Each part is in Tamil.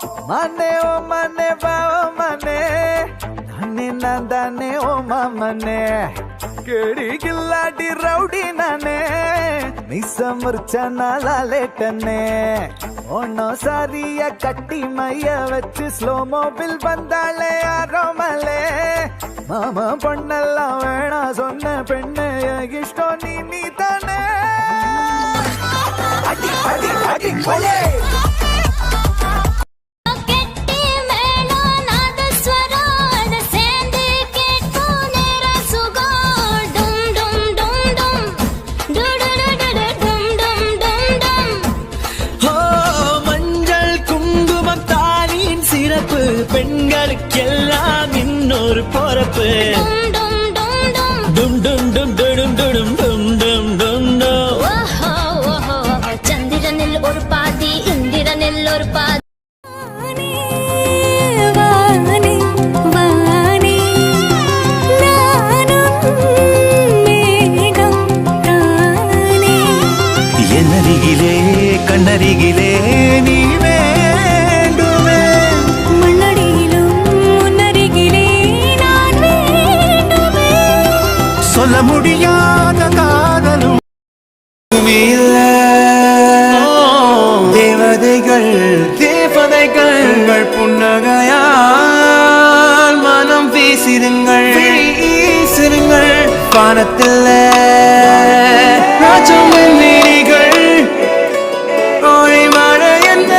Mane o mane ba o mane nane nandane o mamane kedi gilladi rowdy nane misa murcha nalalekane onno sariya katti maiya vechu slow mobile bandale aromale mama ponnalla vena sonna penne ishto nee thane adi adi adi kole பெண்களுக்கெல்லாம் இன்னொரு பொறுப்பு டும் டும் டும் டும் டும் டும் டும் டும் சந்திரனில் ஒரு பாதி இந்திரனில் ஒரு பாதி என்னருகிலே கண்ணருகிலே நீ சொல்ல முடியாத காதலும் தேவதைகள் தேவதைகள் புன்னகையால் மனம் பேசிடுங்கள் வீசிடுங்கள் பானத்தில் ராஜம் நீரிகள் ஓடி மழை என்ன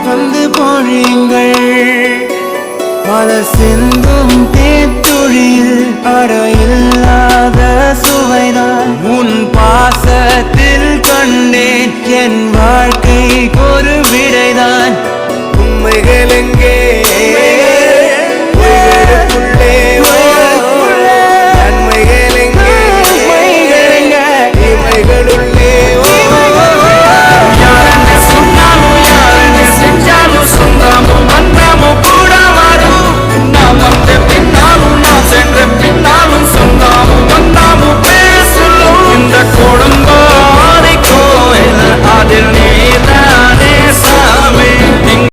வந்து பொழியுங்கள் மலர் சிந்தும் தேத்துழியில் அடையில்லாத சுவைதான் உன் பாசத்தில் கண்டேன் என் வாழ்க்கை ஒரு விடை